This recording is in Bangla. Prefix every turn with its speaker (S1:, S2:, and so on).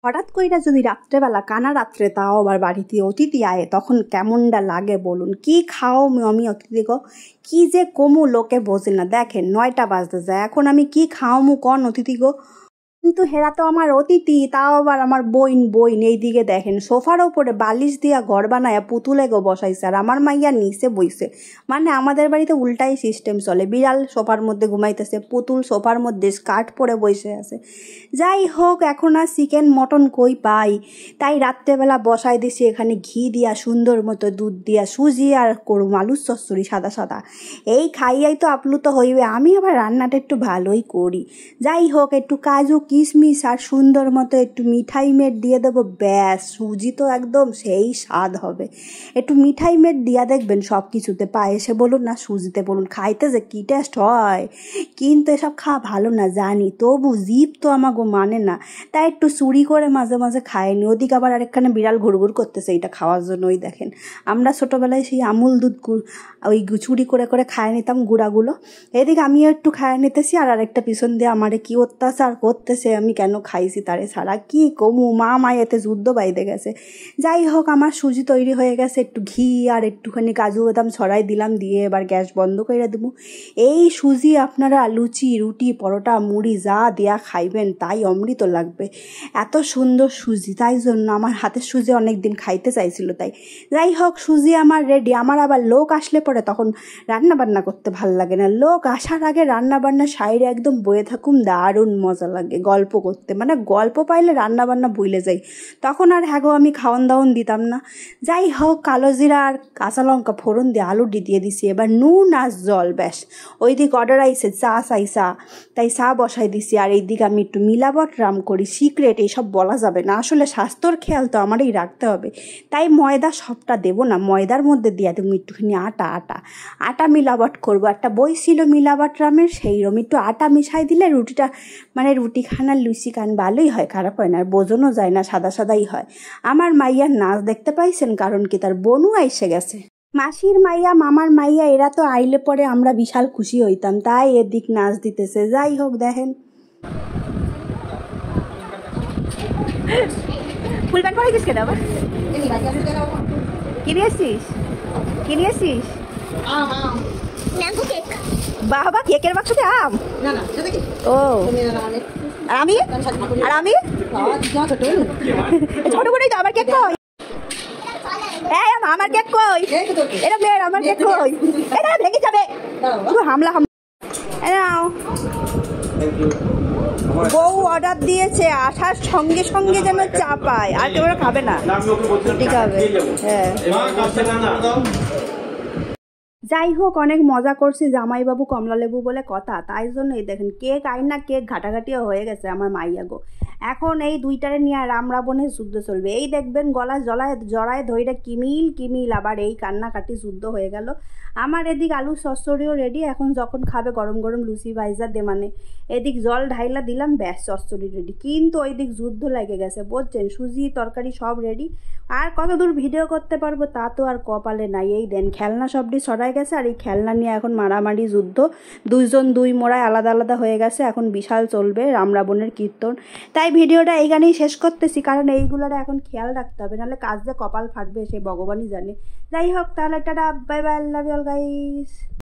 S1: হঠাৎ কইরা যদি রাত্রেবেলা কানা রাত্রে তাও আবার বাড়িতে অতিথি আয়ে তখন কেমনটা লাগে বলুন। কি খাও আমি অতিথি গো, কি যে কমু লোকে বোঝে না। দেখেন 9টা বাজতে যায়, এখন আমি কি খাওয়ামু কন অতিথি গো। কিন্তু হেরা তো আমার অতিথি, তাও আবার আমার বইন এইদিকে দেখেন সোফার ওপরে বালিশ দিয়া ঘর বানায় পুতুলে গো বসাইছে, আর আমার মাইয়া নিচে বইছে। মানে আমাদের বাড়িতে উল্টাই সিস্টেম চলে, বিড়াল সোফার মধ্যে ঘুমাইতেছে, পুতুল সোফার মধ্যে স্কার্ট পরে বসে আছে। যাই হোক, এখন আর চিকেন মটন কই পাই, তাই রাত্রেবেলা বসাই দিছি এখানে ঘি দিয়া সুন্দর মতো দুধ দিয়া সুজি আর করুম আলুর চচ্চড়ি সাদা সাদা। এই খাইয়াই তো আপ্লুত হইবে। আমি আবার রান্নাটা একটু ভালোই করি। যাই হোক, একটু কাজু কিশমিশ আর সুন্দর মতো একটু মিঠাই মেট দিয়ে দেবো, ব্যাস সুজি তো একদম সেই স্বাদ হবে। একটু মিঠাই মেট দিয়া দেখবেন সব কিছুতে, পায়েসে বলুন না সুজিতে বলুন, খাইতে যে কী টেস্ট হয়। কিন্তু এসব খাওয়া ভালো না জানি, তবু জিভ তো আমাগো মানে না, তাই একটু চুরি করে মাঝে মাঝে খায়নি। ওদিকে আবার আরেকখানে বিড়াল ঘুরঘুর করতেছে এইটা খাওয়ার জন্য। ওই দেখেন, আমরা ছোটোবেলায় সেই আমুল দুধ ওই চুরি করে করে খায় নিতাম গুঁড়াগুলো, এদিকে আমিও একটু খায় নিতেছি, আর আরেকটা পিছন দিয়ে আমারে কি অত্যাচার করতেছে, আমি কেন খাইছি তারে ছাড়া কি কমু, মা মায়েতে যুদ্ধ বাইদে গেছে। যাই হোক, আমার সুজি তৈরি হয়ে গেছে, একটু ঘি আর একটুখানি কাজু বাদাম ছড়াই দিলাম, দিয়ে এবার গ্যাস বন্ধ করে দেবো। এই সুজি আপনারা লুচি রুটি পরোটা মুড়ি যা দেয়া খাইবেন তাই অমৃত লাগবে, এত সুন্দর সুজি। তাই জন্য আমার হাতের সুজি অনেক দিন খাইতে চাইছিল। তাই যাই হোক, সুজি আমার রেডি। আমার আবার লোক আসলে পরে তখন রান্না বান্না করতে ভাল লাগে না, লোক আসার আগে রান্না বান্না সাইডে একদম বয়ে থাকুম, দারুণ মজা লাগে গল্প করতে। মানে গল্প পাইলে রান্না বান্না ভুলে যাই, তখন আর হ্যাগো আমি খাওয়ান দাওয়ান দিতাম না। যাই হোক, কালো জিরা আর কাঁচা লঙ্কা ফোড়ন দিয়ে আলু দিয়ে দিছি, এবার নুন আর জল, ব্যাস। ওই দিক অর্ডার আইসে চা চাইসা, তাই চা বসাই দিছি। আর এই দিকে আমি একটু মিলাবট রাম করি, সিক্রেট এইসব বলা যাবে না, আসলে স্বাস্থ্যর খেয়াল তো আমারই রাখতে হবে। তাই ময়দা সবটা দেবো না, ময়দার মধ্যে দিয়ে তুমি একটুখানি আটা মিলাবট করবো। একটা বই ছিল মিলাবট রামের, সেইরকম একটু আটা মিশাই দিলে রুটিটা মানে রুটিখানার লুচি কান ভালোই হয়, খারাপ হয় না, আর বোঝনও যায় না, সাদা সাদাই হয়। আমার মাইয়ার নাচ দেখতে পাইছেন, কারণ কি তার বোনও আইসে গেছে। মাসির মাইয়া মামার মাইয়া এরা তো আইলে পরে আমরা বিশাল খুশি হইতাম, তাই এদিক নাচ দিতেছে। যাই হোক, দেখেন ফুল প্যান্ট পরে গেছিস কেন আবার, কিনে আসছিস বাবা, কেকের বাক্সতে আম। ও, আর আমি ছোট করেই তো আমার কেক কই, আমার কেক কই, এটা মেয়ের আমার কেক কই, এটা ভেঙে যাবে, হামলা বউ অর্ডার দিয়েছে, আসার সঙ্গে সঙ্গে যেন চা পায়, আর কেউ খাবে না, ঠিক হবে। হ্যাঁ, যাই হোক, অনেক মজা করছি, জামাইবাবু কমলা লেবু বলে কথা, তাই জন্য এই দেখেন কেক আইনা কেক ঘাটাঘাটিও হয়ে গেছে আমার মাইয়া গো। এখন এই দুইটারে নিয়ে রাম রাবণের যুদ্ধ চলবে। এই দেখবেন গলা জড়ায় ধইরে কিমিল, আবার এই কান্নাকাটি যুদ্ধ হয়ে গেল। আমার এদিক আলু চচ্চড়িও রেডি, এখন যখন খাবে গরম গরম লুচি ভাইজা দে, মানে এদিক জল ঢাইলা দিলাম, ব্যাস চচ্চড়ি রেডি। কিন্তু ওই দিক যুদ্ধ লেগে গেছে, বুঝছেন, সুজি তরকারি সব রেডি। আর কতদূর ভিডিও করতে পারবো তা তো আর কপালে নাই। এই দেন খেলনা সবটি ছড়াই গেছে, আর এই খেলনা নিয়ে এখন মারামারি যুদ্ধ, দুইজন দুই মোড়ায় আলাদা আলাদা হয়ে গেছে। এখন বিশাল চলবে রাম রাবণের কীর্তন। তাই ভিডিওটা এইখানেই শেষ করতেছি, কারণ এইগুলোর এখন খেয়াল রাখতে হবে, নাহলে কাজ যে কপাল ফাটবে সে ভগবানই জানে। যাই হোক, তাহলে tata, bye bye, love you all guys.